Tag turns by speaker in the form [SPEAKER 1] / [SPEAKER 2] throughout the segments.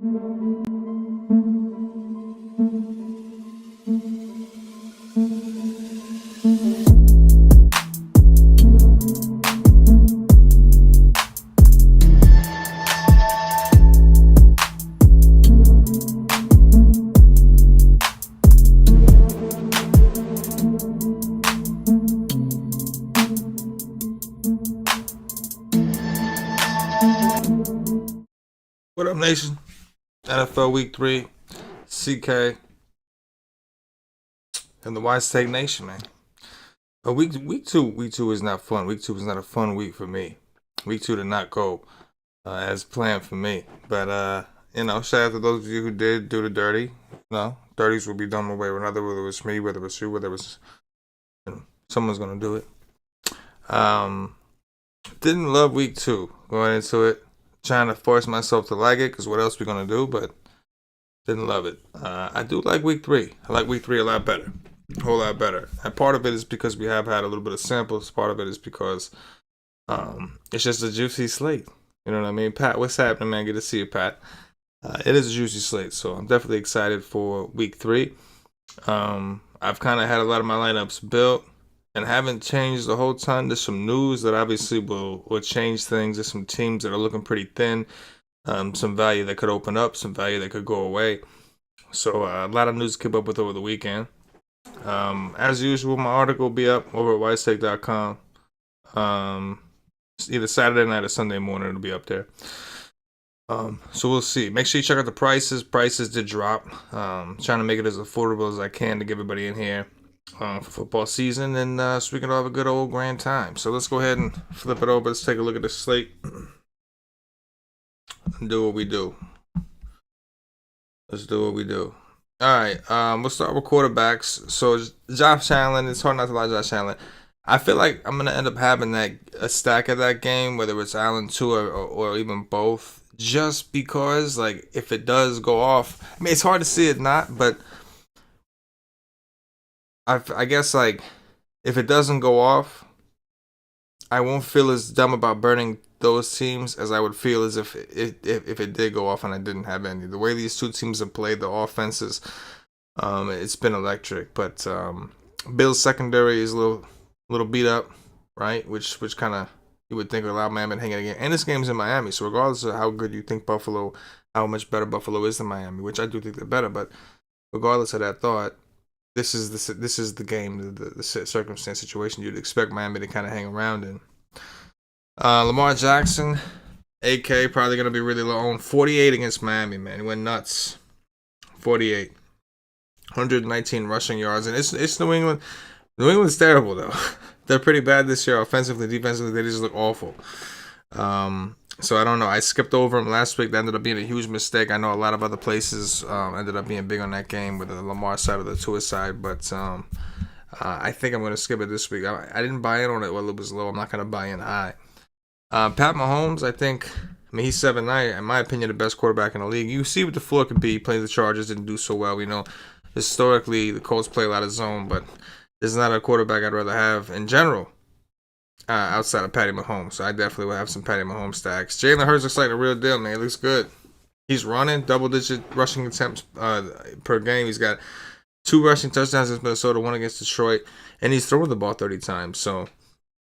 [SPEAKER 1] What up, nation? NFL Week 3, CK, and the WiseTake Nation, man. Week two is not fun. Week 2 is not a fun week for me. Week 2 did not go as planned for me. But shout out to those of you who did do the dirty. Dirties will be done one way or another, whether it was me, whether it was you, whether it was someone's gonna do it. Didn't love week 2 going into it. Trying to force myself to like it, because what else we gonna do? But didn't love it. I do like week 3. I like week 3 a lot better, a whole lot better. And part of it is because we have had a little bit of samples. Part of it is because it's just a juicy slate. You know what I mean? Pat, what's happening, man? Good to see you, Pat. It is a juicy slate, so I'm definitely excited for week 3. I've kind of had a lot of my lineups built and haven't changed a whole ton. There's some news that obviously will change things. There's some teams that are looking pretty thin. Some value that could open up, some value that could go away. So a lot of news to keep up with over the weekend. As usual, my article will be up over at wisetake.com. Either Saturday night or Sunday morning it'll be up there. So we'll see. Make sure you check out the prices. Prices did drop. Trying to make it as affordable as I can to get everybody in here for football season, and so we can all have a good old grand time. So let's go ahead and flip it over. Let's take a look at the slate and do what we do. Let's do what we do. All right, we'll start with quarterbacks. So Josh Allen, it's hard not to like Josh Allen. I feel like I'm gonna end up having a stack of that game, whether it's Allen, Tua, or even both, just because like if it does go off, I mean it's hard to see it not, but I guess like if it doesn't go off, I won't feel as dumb about burning those teams as I would feel as if it did go off and I didn't have any. The way these two teams have played, the offenses, it's been electric. But Bill's secondary is a little beat up, right? Which kind of you would think would allow Miami to hang it again. And this game's in Miami, so regardless of how good you think Buffalo, how much better Buffalo is than Miami, which I do think they're better, but regardless of that thought, this is the game, the circumstance situation you'd expect Miami to kind of hang around in. Lamar Jackson, AK, probably going to be really low on 48 against Miami, man. He went nuts. 48. 119 rushing yards. And it's New England. New England's terrible, though. They're pretty bad this year offensively. Defensively, they just look awful. So I don't know. I skipped over him last week. That ended up being a huge mistake. I know a lot of other places ended up being big on that game with the Lamar side or the Tua side. But I think I'm going to skip it this week. I didn't buy in on it while it was low. I'm not going to buy in high. Pat Mahomes, I mean, he's 7'9", in my opinion, the best quarterback in the league. You see what the floor could be. Playing the Chargers didn't do so well. We know historically the Colts play a lot of zone, but this is not a quarterback I'd rather have in general outside of Patty Mahomes. So I definitely will have some Patty Mahomes stacks. Jalen Hurts looks like the real deal, man. He looks good. He's running double-digit rushing attempts per game. He's got 2 rushing touchdowns against Minnesota, 1 against Detroit, and he's throwing the ball 30 times. So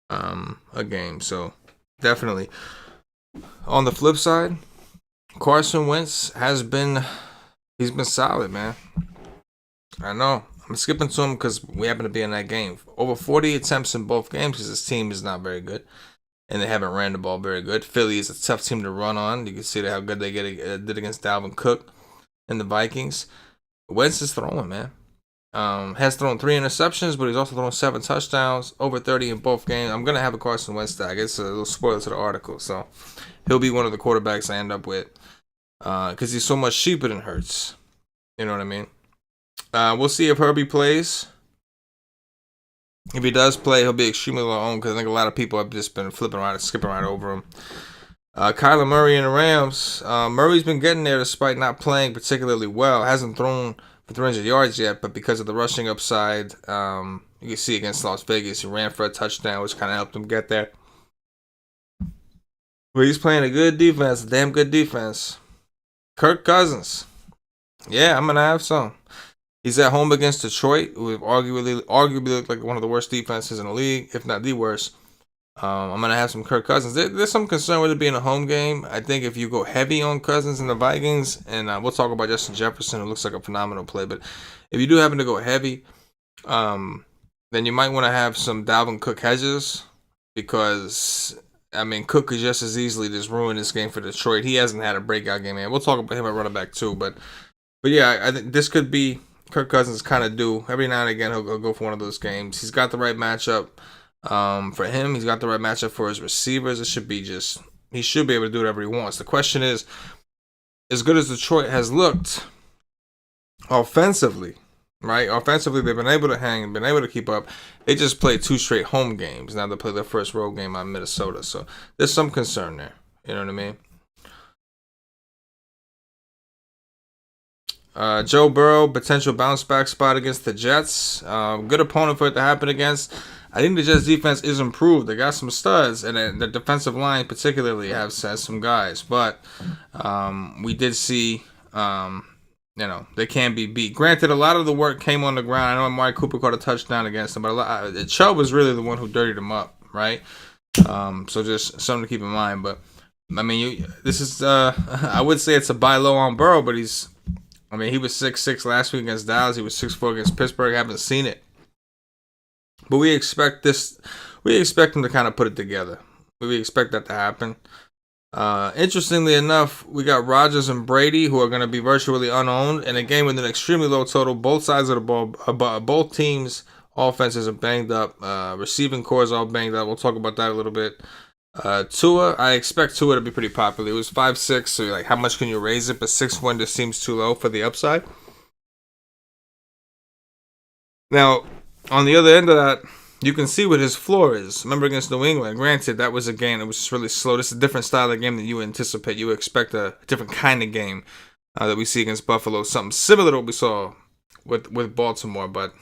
[SPEAKER 1] a game. So definitely. On the flip side, Carson Wentz he's been solid, man. I know. I'm skipping to him because we happen to be in that game. Over 40 attempts in both games because his team is not very good. And they haven't ran the ball very good. Philly is a tough team to run on. You can see how good they did against Dalvin Cook and the Vikings. Wentz is throwing, man. Has thrown 3 interceptions, but he's also thrown 7 touchdowns, over 30 in both games. I'm going to have a Carson Wentz stack. It's a little spoiler to the article. So he'll be one of the quarterbacks I end up with because he's so much cheaper than Hurts. You know what I mean? We'll see if Herbie plays. If he does play, he'll be extremely low owned because I think a lot of people have just been flipping around and skipping right over him. Kyler Murray and the Rams. Murray's been getting there despite not playing particularly well. Hasn't thrown for 300 yards yet, but because of the rushing upside, you can see against Las Vegas, he ran for a touchdown, which kind of helped him get there. But he's playing a good defense, a damn good defense. Kirk Cousins. Yeah, I'm gonna have some. He's at home against Detroit, who arguably looked like one of the worst defenses in the league, if not the worst. I'm gonna have some Kirk Cousins. There's some concern with it being a home game. I think if you go heavy on Cousins and the Vikings, and we'll talk about Justin Jefferson, who looks like a phenomenal play, but if you do happen to go heavy, then you might want to have some Dalvin Cook hedges, because I mean Cook could just as easily just ruin this game for Detroit. He hasn't had a breakout game, man. We'll talk about him at running back too, but yeah, I think this could be Kirk Cousins kind of due. Every now and again, he'll go for one of those games. He's got the right matchup for him. He's got the right matchup for his receivers. It should be just, he should be able to do whatever he wants. The question is, as good as Detroit has looked offensively, right? Offensively, they've been able to hang, been able to keep up. They just played 2 straight home games. Now they play their first road game on Minnesota. So there's some concern there. You know what I mean? Joe Burrow, potential bounce back spot against the Jets. Good opponent for it to happen against. I think the Jets defense is improved. They got some studs, and the defensive line particularly has some guys. But we did see, they can be beat. Granted, a lot of the work came on the ground. I know Amari Cooper caught a touchdown against them, but Chubb was really the one who dirtied them up, right? So just something to keep in mind. But I mean, this is I would say it's a buy low on Burrow, but he was 6'6" last week against Dallas. He was 6'4" against Pittsburgh. I haven't seen it. But we expect him to kind of put it together. We expect that to happen. Interestingly enough, we got Rodgers and Brady, who are going to be virtually unowned in a game with an extremely low total. Both sides of the ball, both teams' offenses are banged up. Receiving core is all banged up. We'll talk about that a little bit. Tua, I expect Tua to be pretty popular. It was 5'6", so like, how much can you raise it? But 6'1" just seems too low for the upside. Now, on the other end of that, you can see what his floor is. Remember against New England, granted, that was a game that was just really slow. This is a different style of game than you anticipate. You expect a different kind of game that we see against Buffalo. Something similar to what we saw with Baltimore. But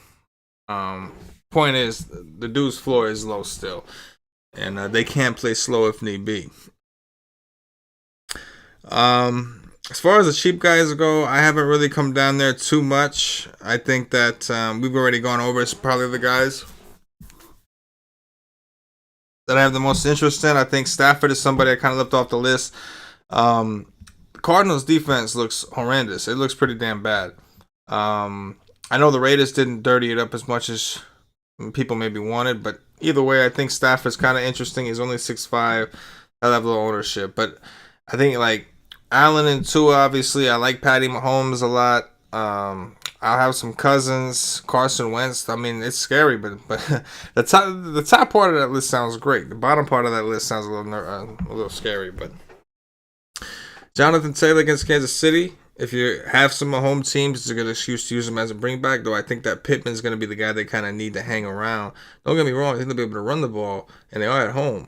[SPEAKER 1] point is, the dude's floor is low still. And they can't play slow if need be. As far as the cheap guys go, I haven't really come down there too much. I think that we've already gone over. It's probably the guys that I have the most interest in. I think Stafford is somebody I kind of left off the list. Cardinals defense looks horrendous. It looks pretty damn bad. I know the Raiders didn't dirty it up as much as people maybe wanted, but either way, I think Stafford's kind of interesting. He's only 6'5", I have low ownership, but I think like Allen and Tua, obviously, I like Patty Mahomes a lot. I'll have some Cousins, Carson Wentz. I mean, it's scary, but the top part of that list sounds great. The bottom part of that list sounds a little scary. But Jonathan Taylor against Kansas City. If you have some home teams, it's a good excuse to use him as a bring back. Though I think that Pittman's going to be the guy they kind of need to hang around. Don't get me wrong; I think they'll be able to run the ball, and they are at home.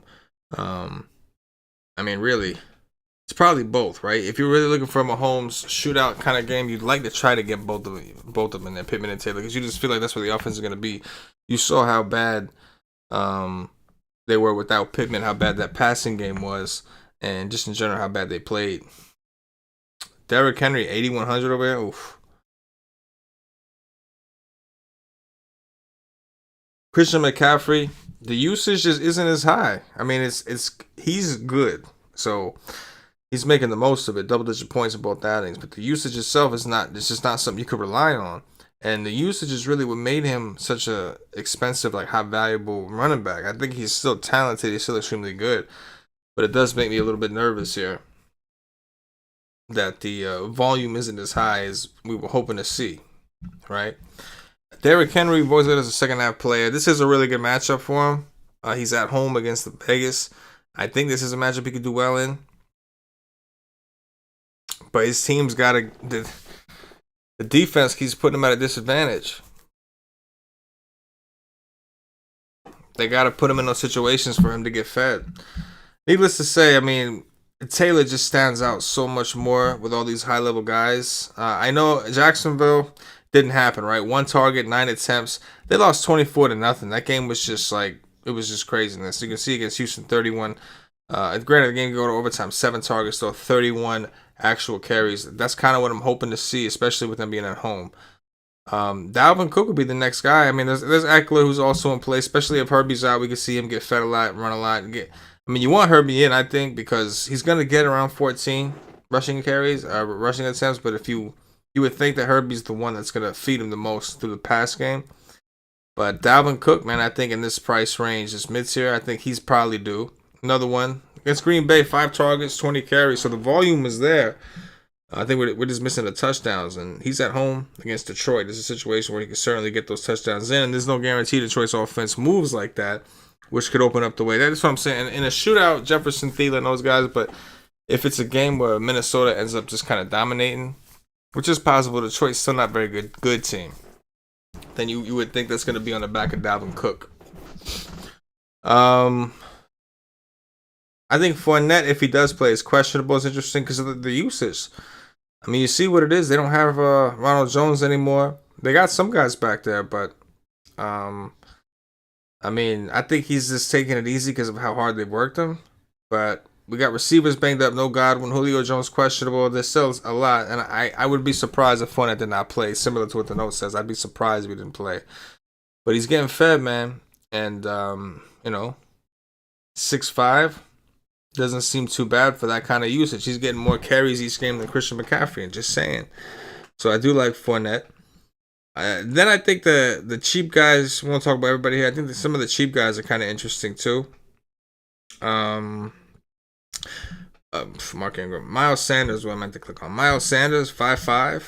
[SPEAKER 1] I mean, really, it's probably both, right? If you're really looking for a Mahomes shootout kind of game, you'd like to try to get both of them in there, Pittman and Taylor, because you just feel like that's where the offense is going to be. You saw how bad they were without Pittman, how bad that passing game was, and just in general how bad they played. Derrick Henry, 8,100 over there. Oof. Christian McCaffrey, the usage just isn't as high. I mean, he's good, so he's making the most of it. Double-digit points in both outings, but the usage itself is not. It's just not something you could rely on. And the usage is really what made him such a expensive, like high valuable running back. I think he's still talented. He's still extremely good, but it does make me a little bit nervous here that the volume isn't as high as we were hoping to see, right? Derrick Henry, we've always got as a second half player. This is a really good matchup for him. He's at home against the Vegas. I think this is a matchup he could do well in. But his team's got the defense keeps putting him at a disadvantage. They got to put him in those situations for him to get fed. Needless to say, I mean, Taylor just stands out so much more with all these high-level guys. I know Jacksonville didn't happen, right? 1 target, 9 attempts. They lost 24-0. That game was just like, it was just craziness. You can see against Houston, 31. Granted, the game go to overtime, 7 targets, though 31 actual carries. That's kind of what I'm hoping to see, especially with them being at home. Dalvin Cook would be the next guy. I mean, there's Eckler who's also in play, especially if Herbie's out. We can see him get fed a lot, run a lot. I mean, you want Herbie in, I think, because he's gonna get around 14 rushing carries, rushing attempts. But if you would think that Herbie's the one that's gonna feed him the most through the pass game. But Dalvin Cook, man, I think in this price range, this mid-tier, I think he's probably due. Another one against Green Bay, 5 targets, 20 carries, so the volume is there. I think we're just missing the touchdowns, and he's at home against Detroit. This is a situation where he can certainly get those touchdowns in, and there's no guarantee Detroit's offense moves like that, which could open up the way. That's what I'm saying. In a shootout, Jefferson, Thielen, those guys, but if it's a game where Minnesota ends up just kind of dominating, which is possible, Detroit's still not a very good team, then you would think that's going to be on the back of Dalvin Cook. I think Fournette, if he does play, is questionable. It's interesting because of the usage. I mean, you see what it is. They don't have Ronald Jones anymore. They got some guys back there, but I mean, I think he's just taking it easy because of how hard they've worked him. But we got receivers banged up. No Godwin. Julio Jones questionable. There's still a lot, and I would be surprised if Fournette did not play. Similar to what the note says, I'd be surprised if he didn't play. But he's getting fed, man, and 6'5". Doesn't seem too bad for that kind of usage. He's getting more carries each game than Christian McCaffrey. And just saying. So I do like Fournette. Then I think the cheap guys. We won't talk about everybody here. I think that some of the cheap guys are kind of interesting too. Mark Ingram, Miles Sanders. What I meant to click on. Miles Sanders, 5'5".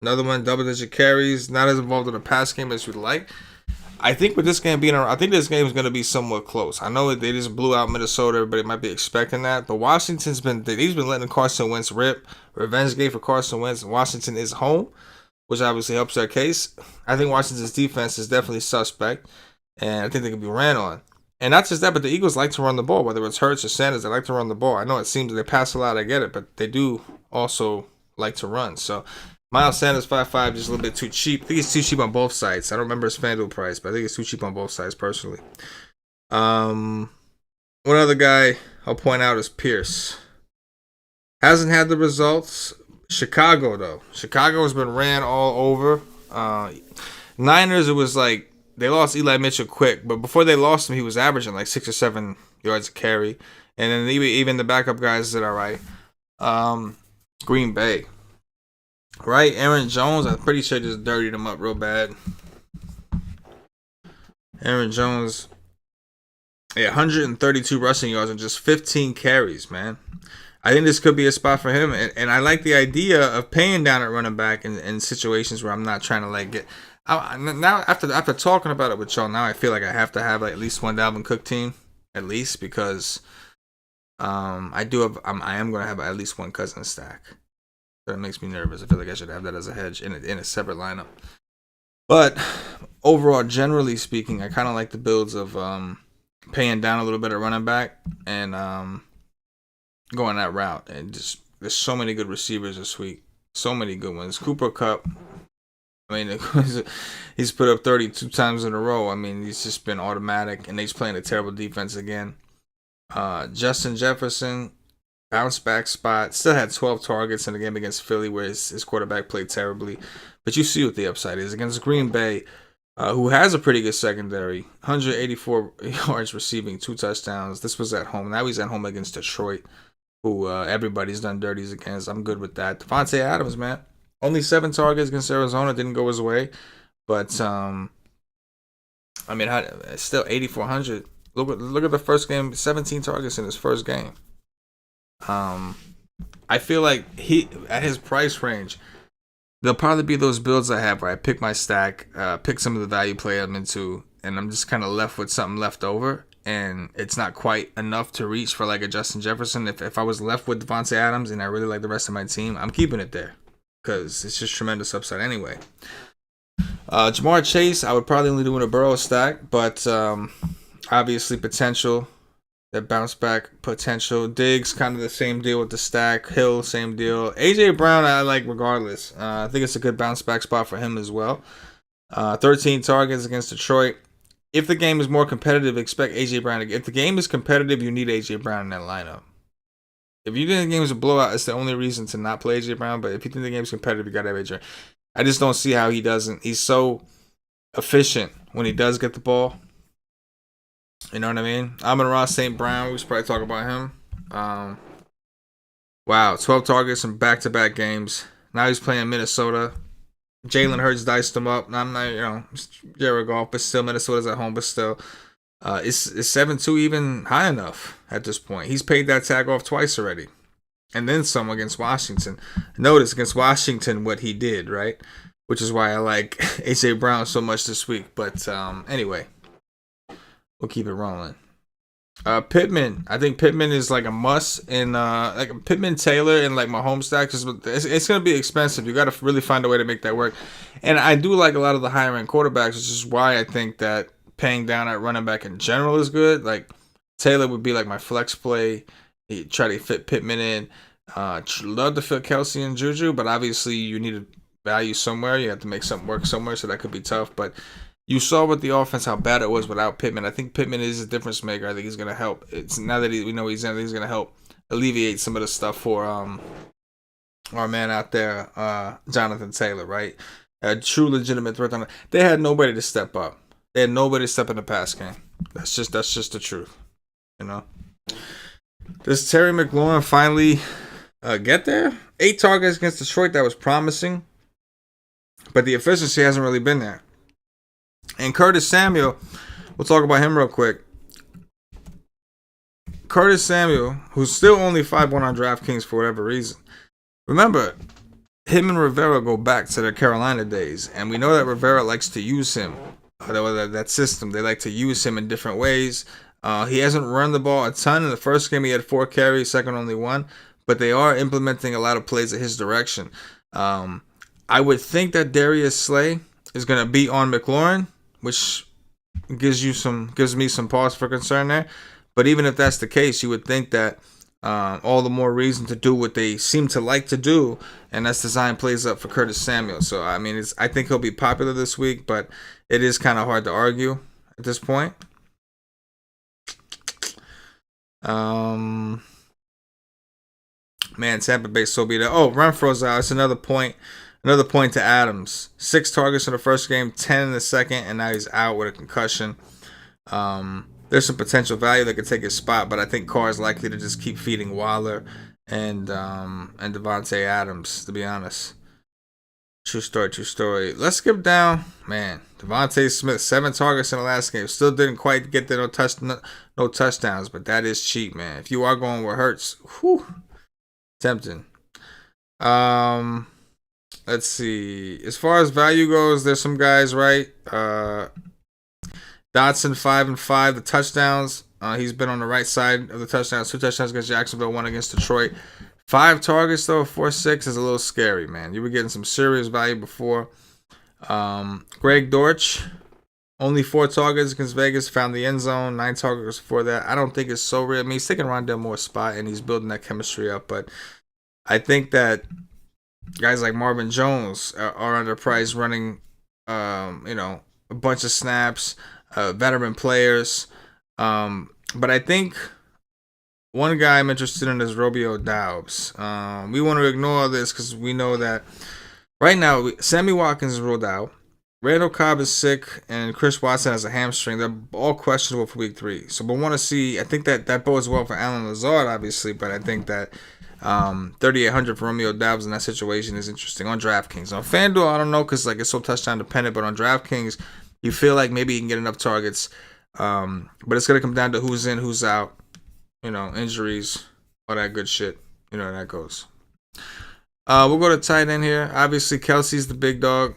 [SPEAKER 1] Another one, double-digit carries. Not as involved in the pass game as we'd like. I think with this game being around, I think this game is going to be somewhat close. I know they just blew out Minnesota. Everybody might be expecting that. But Washington's been letting Carson Wentz rip. Revenge game for Carson Wentz. Washington is home, which obviously helps their case. I think Washington's defense is definitely suspect. And I think they can be ran on. And not just that, but the Eagles like to run the ball. Whether it's Hurts or Sanders, they like to run the ball. I know it seems they pass a lot, I get it. But they do also like to run. So Miles Sanders, 5'5", just a little bit too cheap. I think it's too cheap on both sides. I don't remember his FanDuel price, but I think it's too cheap on both sides personally. One other guy I'll point out is Pierce. Hasn't had the results. Chicago, though. Chicago has been ran all over. Niners, it was like they lost Eli Mitchell quick, but before they lost him, he was averaging like 6 or 7 yards a carry. And then even the backup guys did all right. Green Bay. Right, Aaron Jones, I'm pretty sure just dirtied him up real bad. Aaron Jones, 132 rushing yards and just 15 carries, man. I think this could be a spot for him, and I like the idea of paying down at running back in situations where I'm not trying to like get. Now after talking about it with y'all, now I feel like I have to have like at least one Dalvin Cook team, at least because I am going to have at least one Cousins stack. That makes me nervous. I feel like I should have that as a hedge in a separate lineup. But overall, generally speaking, I kind of like the builds of paying down a little bit at running back and going that route. And just there's so many good receivers this week. So many good ones. Cooper Kupp. I mean, he's put up 32 times in a row. I mean, he's just been automatic. And he's playing a terrible defense again. Justin Jefferson. Bounce back spot. Still had 12 targets in the game against Philly where his quarterback played terribly. But you see what the upside is. Against Green Bay, who has a pretty good secondary. 184 yards receiving, 2 touchdowns. This was at home. Now he's at home against Detroit, who everybody's done dirties against. I'm good with that. Devontae Adams, man. Only 7 targets against Arizona. Didn't go his way. But, I mean, still 8,400. Look at the first game. 17 targets in his first game. I feel like at his price range, there'll probably be those builds I have where I pick my stack, pick some of the value play I'm into, and I'm just kind of left with something left over, and it's not quite enough to reach for like a Justin Jefferson. If I was left with Devontae Adams and I really like the rest of my team, I'm keeping it there because it's just tremendous upside anyway. Jamar Chase, I would probably only do in a Burrow stack, but obviously potential. That bounce back potential. Diggs, kind of the same deal with the stack. Hill, same deal. AJ Brown, I like regardless. I think it's a good bounce back spot for him as well. 13 targets against Detroit. If the game is more competitive, expect AJ Brown to get. If the game is competitive, you need AJ Brown in that lineup. If you think the game's a blowout, it's the only reason to not play AJ Brown. But if you think the game's competitive, you got to have AJ. I just don't see how he doesn't. He's so efficient when he does get the ball. You know what I mean? Amon-Ra St. Brown, we should probably talk about him. Wow, 12 targets in back-to-back games. Now he's playing Minnesota. Jalen Hurts diced him up. I'm not, Jared Goff, but still Minnesota's at home, but still. Is 7-2 even high enough at this point? He's paid that tag off twice already. And then some against Washington. Notice against Washington what he did, right? Which is why I like AJ Brown so much this week. But anyway, we'll keep it rolling. Pittman. I think Pittman is like a must in like Pittman Taylor in like my home stack because it's gonna be expensive. You got to really find a way to make that work. And I do like a lot of the higher end quarterbacks, which is why I think that paying down at running back in general is good. Like Taylor would be like my flex play. You try to fit Pittman in. Love to fit Kelsey and Juju, but obviously you need a value somewhere. You have to make something work somewhere, so that could be tough. But you saw with the offense how bad it was without Pittman. I think Pittman is a difference maker. I think he's going to help. It's now that we know he's in, he's going to help alleviate some of the stuff for our man out there, Jonathan Taylor, right? A true legitimate threat on it. They had nobody to step up. They had nobody to step in the pass game. That's just the truth, you know. Does Terry McLaurin finally get there? 8 targets against Detroit. That was promising, but the efficiency hasn't really been there. And Curtis Samuel, we'll talk about him real quick. Curtis Samuel, who's still only 5-1 on DraftKings for whatever reason. Remember, him and Rivera go back to their Carolina days, and we know that Rivera likes to use him. That system, they like to use him in different ways. He hasn't run the ball a ton. In the first game, he had 4 carries, second only 1. But they are implementing a lot of plays in his direction. I would think that Darius Slay is going to be on McLaurin, which gives me some pause for concern there. But even if that's the case, you would think that all the more reason to do what they seem to like to do, and that's design plays up for Curtis Samuel. So I mean, I think he'll be popular this week, but it is kind of hard to argue at this point. Man, Tampa Bay so beat up. Oh, Renfro's out. It's another point to Adams. 6 targets in the first game, 10 in the second, and now he's out with a concussion. There's some potential value that could take his spot, but I think Carr is likely to just keep feeding Waller and Devontae Adams, to be honest. True story. Let's skip down. Man, Devontae Smith, 7 targets in the last game. Still didn't quite get there, no touchdowns, but that is cheap, man. If you are going where it hurts, tempting. Let's see. As far as value goes, there's some guys, right? Dotson 5-5. The touchdowns. He's been on the right side of the touchdowns. 2 touchdowns against Jacksonville, 1 against Detroit. 5 targets though, 4-6 is a little scary, man. You were getting some serious value before. Greg Dortch, only 4 targets against Vegas, found the end zone. 9 targets before that. I don't think it's so real. I mean, he's taking Rondell Moore's spot and he's building that chemistry up, but I think that guys like Marvin Jones are underpriced, running, a bunch of snaps, veteran players. But I think one guy I'm interested in is Romeo Doubs. We want to ignore this because we know that right now Sammy Watkins is ruled out. Randall Cobb is sick, and Chris Watson has a hamstring. They're all questionable for week 3. So we want to see. I think that bodes well for Allen Lazard, obviously, but I think that 3,800 for Romeo Doubs in that situation is interesting on DraftKings. On FanDuel, I don't know because it's so touchdown dependent, but on DraftKings, you feel like maybe you can get enough targets. But it's gonna come down to who's in, who's out, injuries, all that good shit. You know how that goes. We'll go to tight end here. Obviously, Kelsey's the big dog.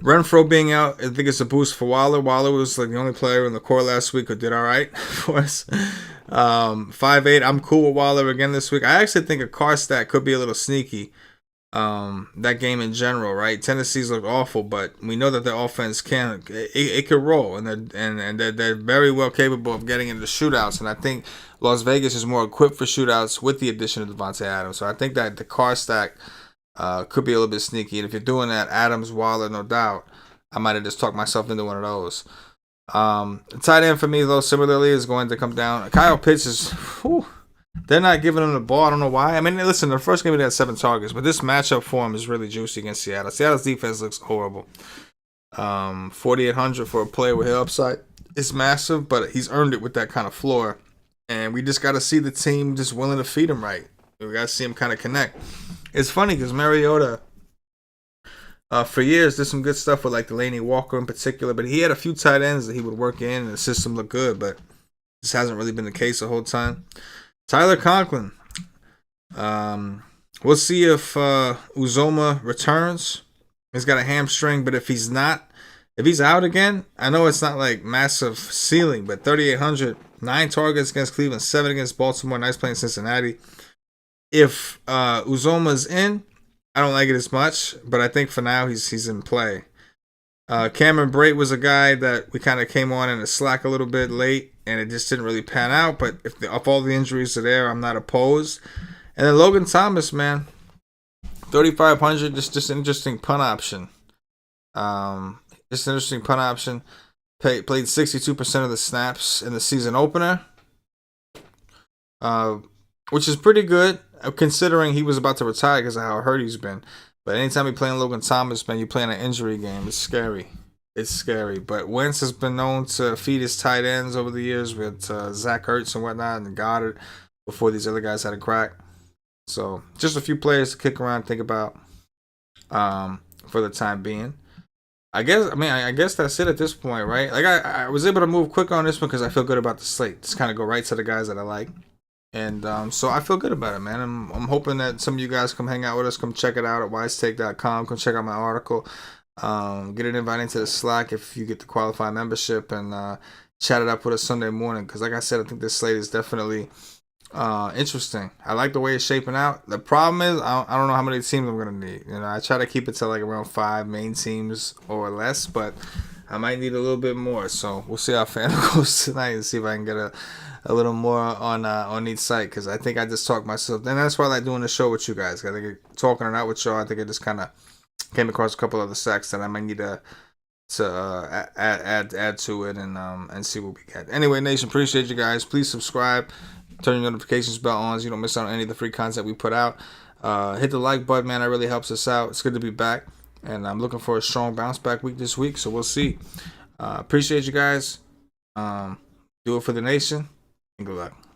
[SPEAKER 1] Renfro being out, I think it's a boost for Waller. Waller was like the only player in the core last week who did all right for us. 5-8. I'm cool with Waller again this week. I actually think a Carr stack could be a little sneaky. That game in general, right? Tennessee's look awful, but we know that their offense it could roll, and they're very well capable of getting into shootouts. And I think Las Vegas is more equipped for shootouts with the addition of Devontae Adams. So I think that the Carr stack could be a little bit sneaky. And if you're doing that, Adams, Waller, no doubt, I might have just talked myself into one of those. Tight end for me, though, similarly, is going to come down. Kyle Pitts is, whew, they're not giving him the ball. I don't know why. I mean, listen, the first game he had 7 targets, but this matchup for him is really juicy against Seattle. Seattle's defense looks horrible. 4,800 for a player with hill upside is massive, but he's earned it with that kind of floor. And we just got to see the team just willing to feed him right. We got to see him kind of connect. It's funny because Mariota, for years, did some good stuff with like Delaney Walker in particular, but he had a few tight ends that he would work in, and the system looked good. But this hasn't really been the case the whole time. Tyler Conklin. We'll see if Uzoma returns. He's got a hamstring, but if he's out again, I know it's not like massive ceiling, but 3,800, 9 targets against Cleveland, 7 against Baltimore, nice play in Cincinnati. If Uzoma's in, I don't like it as much, but I think for now he's in play. Cameron Brate was a guy that we kind of came on in the slack a little bit late, and it just didn't really pan out. But if all the injuries are there, I'm not opposed. And then Logan Thomas, man, 3,500, just an interesting punt option. Just an interesting punt option. Played 62% of the snaps in the season opener, which is pretty good considering he was about to retire because of how hurt he's been. But anytime you're playing Logan Thomas, man, you're playing an injury game. It's scary. It's scary. But Wentz has been known to feed his tight ends over the years with Zach Ertz and whatnot and Goddard before these other guys had a crack. So just a few players to kick around and think about for the time being. I guess that's it at this point, right? Like I was able to move quick on this one because I feel good about the slate. Just kind of go right to the guys that I like. And so I feel good about it, man. I'm hoping that some of you guys come hang out with us. Come check it out at wisetake.com. Come check out my article. Get an invite into the Slack if you get the qualified membership, and chat it up with us Sunday morning. Because like I said, I think this slate is definitely interesting. I like the way it's shaping out. The problem is I don't know how many teams I'm going to need. You know, I try to keep it to like around 5 main teams or less, but I might need a little bit more. So we'll see how FanDuel goes tonight and see if I can get a little more on each site, because I think I just talked myself. And that's why I like doing the show with you guys. I think talking it out with y'all, I think I just kind of came across a couple other sacks that I might need to add to it and see what we get. Anyway, Nation, appreciate you guys. Please subscribe, turn your notifications bell on so you don't miss out on any of the free content we put out. Hit the like button, man. That really helps us out. It's good to be back, and I'm looking for a strong bounce back week this week. So we'll see. Appreciate you guys. Do it for the nation. Good luck.